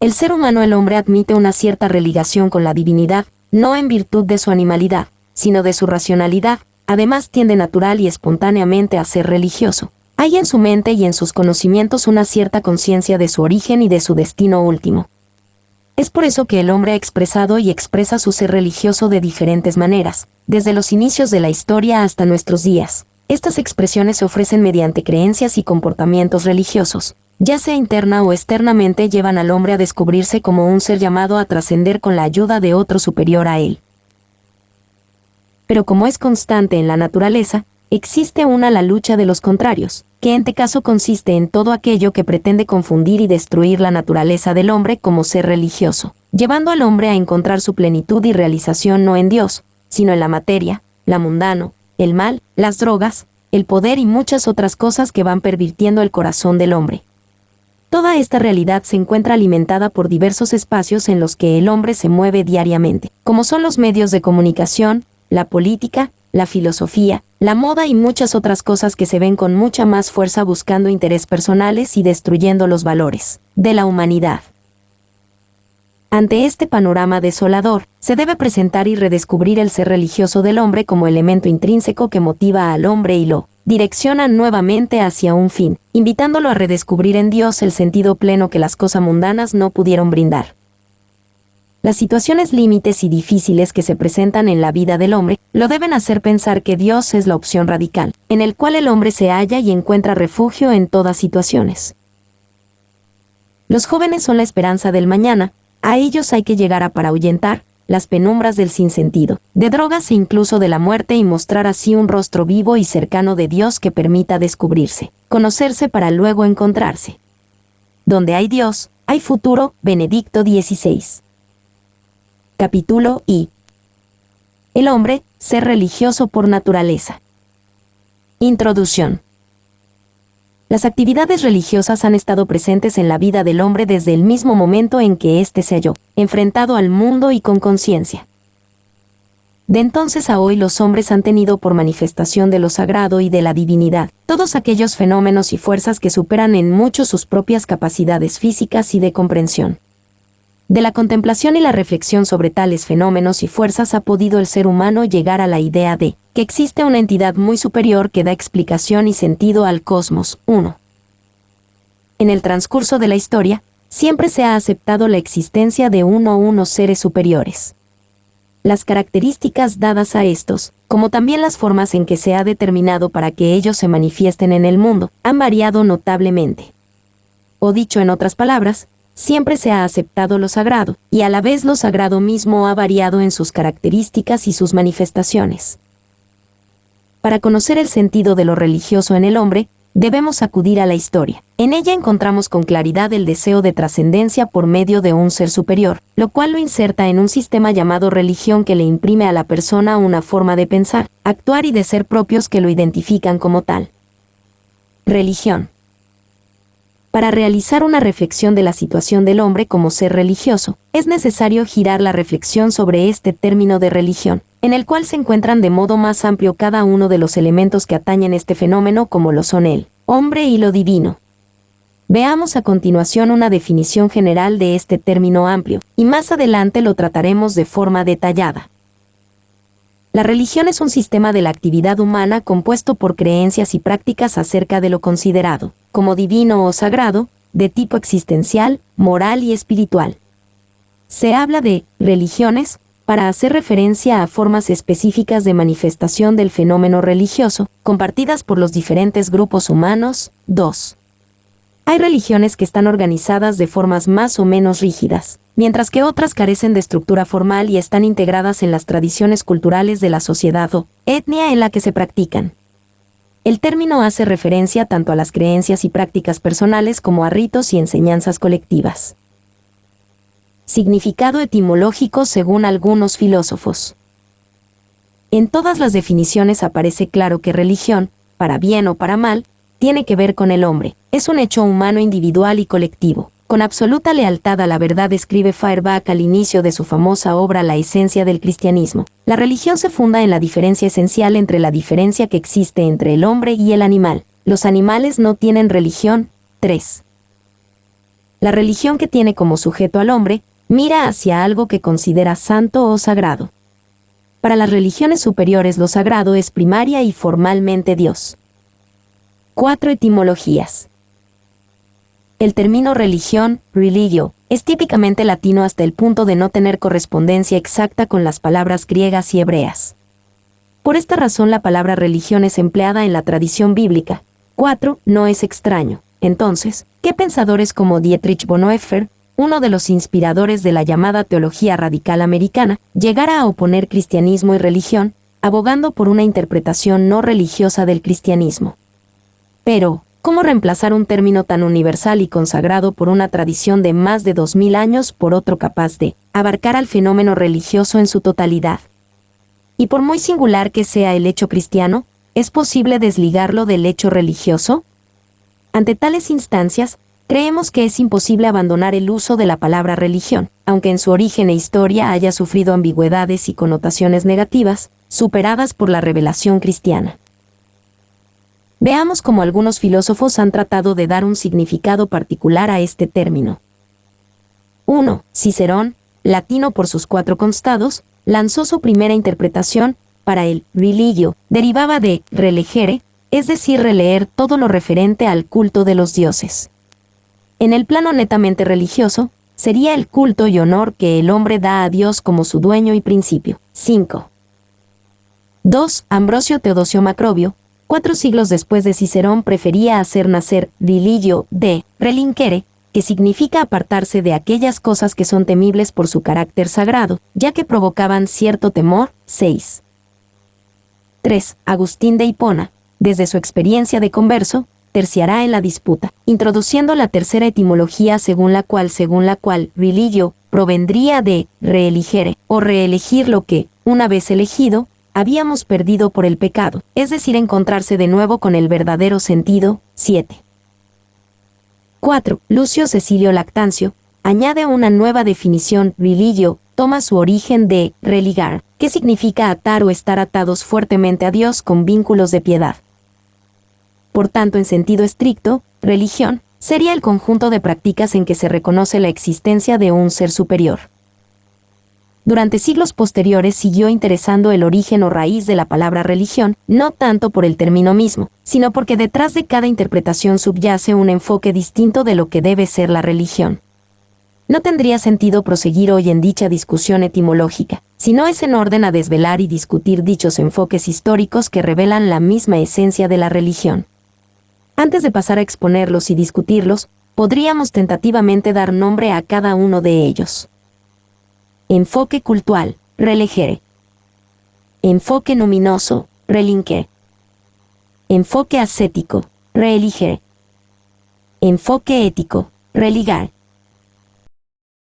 El ser humano, el hombre, admite una cierta religación con la divinidad, no en virtud de su animalidad, sino de su racionalidad. Además, tiende natural y espontáneamente a ser religioso. Hay en su mente y en sus conocimientos una cierta conciencia de su origen y de su destino último. Es por eso que el hombre ha expresado y expresa su ser religioso de diferentes maneras, desde los inicios de la historia hasta nuestros días. Estas expresiones se ofrecen mediante creencias y comportamientos religiosos, ya sea interna o externamente, llevan al hombre a descubrirse como un ser llamado a trascender con la ayuda de otro superior a él. Pero como es constante en la naturaleza, existe la lucha de los contrarios, que en este caso consiste en todo aquello que pretende confundir y destruir la naturaleza del hombre como ser religioso, llevando al hombre a encontrar su plenitud y realización no en Dios, sino en la materia, la mundano, el mal, las drogas, el poder y muchas otras cosas que van pervirtiendo el corazón del hombre. Toda esta realidad se encuentra alimentada por diversos espacios en los que el hombre se mueve diariamente, como son los medios de comunicación, la política, la filosofía, la moda y muchas otras cosas que se ven con mucha más fuerza buscando intereses personales y destruyendo los valores de la humanidad. Ante este panorama desolador, se debe presentar y redescubrir el ser religioso del hombre como elemento intrínseco que motiva al hombre y lo direcciona nuevamente hacia un fin, invitándolo a redescubrir en Dios el sentido pleno que las cosas mundanas no pudieron brindar. Las situaciones límites y difíciles que se presentan en la vida del hombre lo deben hacer pensar que Dios es la opción radical, en el cual el hombre se halla y encuentra refugio en todas situaciones. Los jóvenes son la esperanza del mañana, a ellos hay que llegar para ahuyentar las penumbras del sinsentido, de drogas e incluso de la muerte y mostrar así un rostro vivo y cercano de Dios que permita descubrirse, conocerse para luego encontrarse. Donde hay Dios, hay futuro. Benedicto XVI. Capítulo I. El hombre, ser religioso por naturaleza. Introducción. Las actividades religiosas han estado presentes en la vida del hombre desde el mismo momento en que éste se halló, enfrentado al mundo y con conciencia. De entonces a hoy los hombres han tenido por manifestación de lo sagrado y de la divinidad todos aquellos fenómenos y fuerzas que superan en mucho sus propias capacidades físicas y de comprensión. De la contemplación y la reflexión sobre tales fenómenos y fuerzas ha podido el ser humano llegar a la idea de que existe una entidad muy superior que da explicación y sentido al cosmos. 1. En el transcurso de la historia, siempre se ha aceptado la existencia de unos seres superiores. Las características dadas a estos, como también las formas en que se ha determinado para que ellos se manifiesten en el mundo, han variado notablemente. O dicho en otras palabras, siempre se ha aceptado lo sagrado, y a la vez lo sagrado mismo ha variado en sus características y sus manifestaciones. Para conocer el sentido de lo religioso en el hombre, debemos acudir a la historia. En ella encontramos con claridad el deseo de trascendencia por medio de un ser superior, lo cual lo inserta en un sistema llamado religión que le imprime a la persona una forma de pensar, actuar y de ser propios que lo identifican como tal. Religión. Para realizar una reflexión de la situación del hombre como ser religioso, es necesario girar la reflexión sobre este término de religión, en el cual se encuentran de modo más amplio cada uno de los elementos que atañen este fenómeno como lo son el hombre y lo divino. Veamos a continuación una definición general de este término amplio, y más adelante lo trataremos de forma detallada. La religión es un sistema de la actividad humana compuesto por creencias y prácticas acerca de lo considerado como divino o sagrado, de tipo existencial, moral y espiritual. Se habla de religiones para hacer referencia a formas específicas de manifestación del fenómeno religioso, compartidas por los diferentes grupos humanos. 2. Hay religiones que están organizadas de formas más o menos rígidas, mientras que otras carecen de estructura formal y están integradas en las tradiciones culturales de la sociedad o etnia en la que se practican. El término hace referencia tanto a las creencias y prácticas personales como a ritos y enseñanzas colectivas. Significado etimológico según algunos filósofos. En todas las definiciones aparece claro que religión, para bien o para mal, tiene que ver con el hombre. Es un hecho humano individual y colectivo. Con absoluta lealtad a la verdad, escribe Feuerbach al inicio de su famosa obra La esencia del cristianismo. La religión se funda en la diferencia esencial entre la diferencia que existe entre el hombre y el animal. Los animales no tienen religión. 3. La religión que tiene como sujeto al hombre mira hacia algo que considera santo o sagrado. Para las religiones superiores lo sagrado es primaria y formalmente Dios. 4 etimologías. El término religión, religio, es típicamente latino hasta el punto de no tener correspondencia exacta con las palabras griegas y hebreas. Por esta razón la palabra religión es empleada en la tradición bíblica. 4 no es extraño. Entonces, ¿qué pensadores como Dietrich Bonhoeffer, uno de los inspiradores de la llamada teología radical americana, llegara a oponer cristianismo y religión, abogando por una interpretación no religiosa del cristianismo? Pero, ¿cómo reemplazar un término tan universal y consagrado por una tradición de más de 2000 años por otro capaz de abarcar al fenómeno religioso en su totalidad? Y por muy singular que sea el hecho cristiano, ¿es posible desligarlo del hecho religioso? Ante tales instancias, creemos que es imposible abandonar el uso de la palabra religión, aunque en su origen e historia haya sufrido ambigüedades y connotaciones negativas, superadas por la revelación cristiana. Veamos cómo algunos filósofos han tratado de dar un significado particular a este término. 1. Cicerón, latino por sus 4 constados, lanzó su primera interpretación. Para el religio derivaba de relegere, es decir, releer todo lo referente al culto de los dioses. En el plano netamente religioso, sería el culto y honor que el hombre da a Dios como su dueño y principio. 5. 2. Ambrosio Teodosio Macrobio, 4 siglos después de Cicerón, prefería hacer nacer religio de relincere, que significa apartarse de aquellas cosas que son temibles por su carácter sagrado, ya que provocaban cierto temor. 6. 3. Agustín de Hipona, desde su experiencia de converso, terciará en la disputa, introduciendo la tercera etimología según la cual religio provendría de reeligere, o reelegir lo que, una vez elegido, habíamos perdido por el pecado, es decir, encontrarse de nuevo con el verdadero sentido. 7. 4. Lucio Cecilio Lactancio añade una nueva definición. Religio toma su origen de religar, que significa atar o estar atados fuertemente a Dios con vínculos de piedad. Por tanto, en sentido estricto, religión sería el conjunto de prácticas en que se reconoce la existencia de un ser superior. Durante siglos posteriores siguió interesando el origen o raíz de la palabra religión, no tanto por el término mismo, sino porque detrás de cada interpretación subyace un enfoque distinto de lo que debe ser la religión. No tendría sentido proseguir hoy en dicha discusión etimológica, si no es en orden a desvelar y discutir dichos enfoques históricos que revelan la misma esencia de la religión. Antes de pasar a exponerlos y discutirlos, podríamos tentativamente dar nombre a cada uno de ellos. Enfoque cultural, relegere. Enfoque luminoso, relincere. Enfoque ascético, reeligere. Enfoque ético, religar.